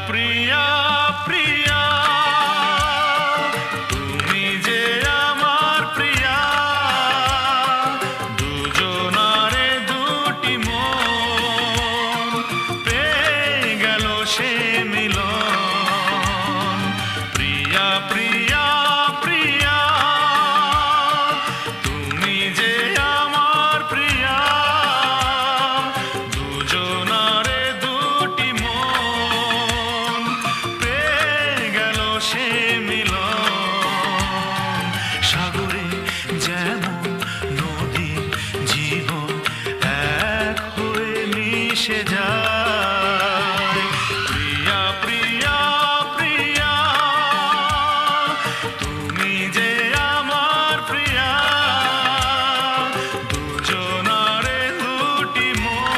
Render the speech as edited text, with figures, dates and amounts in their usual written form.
প্রিয়া প্রিয়া তুমি যে আমার প্রিয়া দুজনারে দুটি মন পেয়ে গেল সে মিলন প্রিয়া প্রিয়া প্রিয়া তুমি যে আমার প্রিয়া দুজনারে দুটি মন পেয়ে গেল সে মিলন সাগরে যেমন নদী জীবন এক হয়ে মিশে যায়